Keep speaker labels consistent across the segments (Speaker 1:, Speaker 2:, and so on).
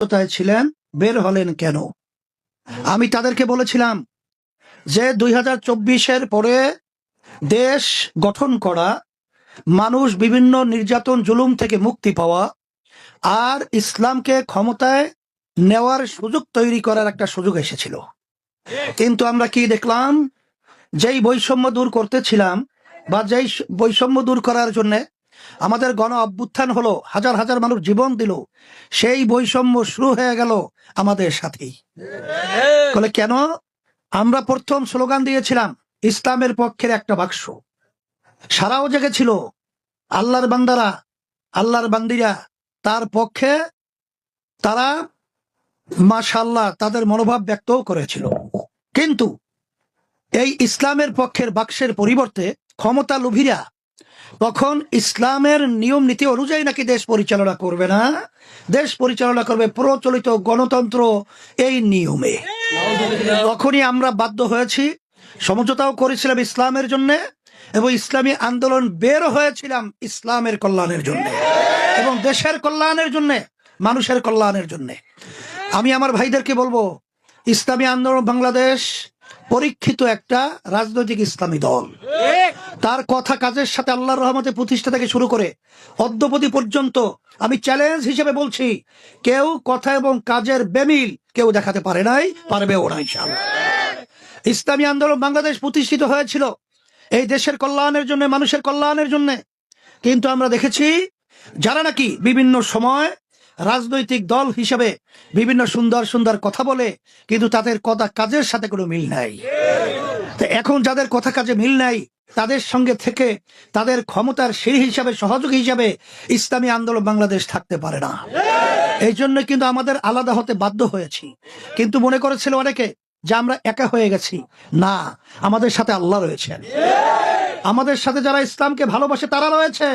Speaker 1: কোথায় ছিলেন, বের হলেন কেন? আমি তাদেরকে বলেছিলাম যে 2024-এর পরে দেশ গঠন করা, মানুষ বিভিন্ন নির্যাতন জুলুম থেকে মুক্তি পাওয়া আর ইসলামকে ক্ষমতায় নেওয়ার সুযোগ তৈরি করার একটা সুযোগ এসেছিল। কিন্তু আমরা কি দেখলাম? যেই বৈষম্য দূর করতেছিলাম বা যেই বৈষম্য দূর করার জন্য আমাদের গণ অভ্যুত্থান হলো, হাজার হাজার মানুষ জীবন দিল, সেই বৈষম্য শুরু হয়ে গেল আমাদের সাথেই। বলে কেন? আমরা প্রথম স্লোগান দিয়েছিলাম ইসলামের পক্ষের একটা বাক্স, সারাও জেগেছিল, আল্লাহর বান্দারা, আল্লাহর বান্দিরা তার পক্ষে, তারা মাশাআল্লাহ তাদের মনোভাব ব্যক্তও করেছিল। কিন্তু এই ইসলামের পক্ষের বাক্সের পরিবর্তে ক্ষমতা লোভীরা তখন ইসলামের নিয়ম নীতি অনুযায়ী নাকি দেশ পরিচালনা করবে না, দেশ পরিচালনা করবে প্রচলিত গণতন্ত্র এই নিয়মে। তখনই আমরা বাধ্য হয়েছি, সমঝোতাও করেছিলাম ইসলামের জন্য, এবং ইসলামী আন্দোলন বের হয়েছিলাম ইসলামের কল্যাণের জন্য এবং দেশের কল্যাণের জন্য, মানুষের কল্যাণের জন্য। আমি আমার ভাইদেরকে বলবো, ইসলামী আন্দোলন বাংলাদেশ পরীক্ষিত একটা রাজনৈতিক ইসলামী দল। তার কথা কাজের সাথে আল্লাহর রহমতে প্রতিষ্ঠা থেকে শুরু করে অদ্যপতি পর্যন্ত আমি চ্যালেঞ্জ হিসেবে বলছি, কেউ কথা এবং কাজের বেমিল কেউ দেখাতে পারে নাই, পারবেও না ইনশাআল্লাহ। ইসলামী আন্দোলন বাংলাদেশ প্রতিষ্ঠিত হয়েছিল এই দেশের কল্যাণের জন্য, মানুষের কল্যাণের জন্য। কিন্তু আমরা দেখেছি যারা নাকি বিভিন্ন সময় রাজনৈতিক দল হিসেবে বিভিন্ন সুন্দর সুন্দর কথা বলে, কিন্তু তাদের কথা কাজের সাথে কোনো মিল নাই। এখন যাদের কথা কাজে মিল নাই, তাদের সঙ্গে থেকে তাদের ক্ষমতার সিঁড়ি হিসাবে, সহযোগী হিসাবে ইসলামী আন্দোলন বাংলাদেশ থাকতে পারে না। এই জন্য কিন্তু আমাদের আলাদা হতে বাধ্য হয়েছি। কিন্তু মনে করেছিল অনেকে যে আমরা একা হয়ে গেছি। না, আমাদের সাথে আল্লাহ রয়েছেন, আমাদের সাথে যারা ইসলামকে ভালোবাসে তারা রয়েছে,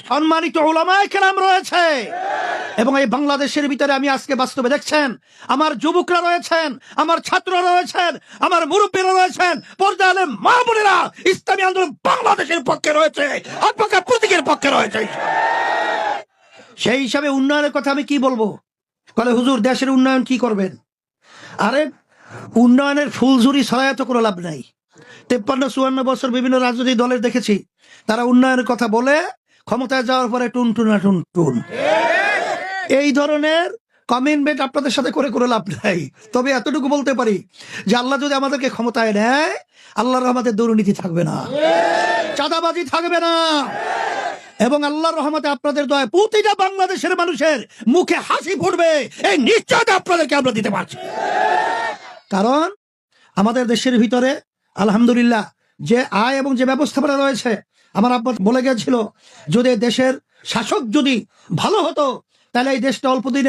Speaker 1: সম্মানিত উলামায়ে কেরাম রয়েছে। এবং এই বাংলাদেশের ভিতরে আমি আজকে বাস্তবে দেখছেন, আমার যুবকরা রয়েছেন, আমার ছাত্ররা রয়েছেন, আমার মুরব্বীরা রয়েছেন, পর্দা আলেম মা বোনেরা ইসলামী আন্দোলন বাংলাদেশের পক্ষে রয়েছে, অপক্ষে প্রতীকের পক্ষে রয়েছে। সেই হিসাবে উন্নয়নের কথা আমি কি বলবো? বলে হুজুর দেশের উন্নয়ন কি করবেন? আরে উন্নয়নের ফুলঝুরি ছড়ায় তো কোনো লাভ নাই। 53-54 বছর বিভিন্ন রাজনৈতিক দলের দেখেছি, তারা উন্নয়নের কথা বলে ক্ষমতায় যাওয়ার পরে টুন টুনা টুন টুন। এই ধরনের কমিটমেন্ট আপনাদের সাথে করে করে লাভ নাই। তবে এতটুকু বলতে পারি যে আল্লাহ যদি আমাদেরকে ক্ষমতায় নেয়, আল্লাহর রহমতে দুর্নীতি থাকবে না, চাঁদাবাজি থাকবে না, এবং আল্লাহর রহমতে আপনাদের দয়ায় প্রতিটা বাংলাদেশের মানুষের মুখে হাসি ফুটবে, এই নিশ্চয়তা আপনাদেরকে আমরা দিতে পারছি। কারণ আমাদের দেশের ভিতরে আলহামদুলিল্লাহ যে আয় এবং যে ব্যবস্থাপনা রয়েছে, আমার আব্বা বলে গেছিল যদি দেশের শাসক যদি ভালো হতো তাহলে এই দেশটা অল্প দিনে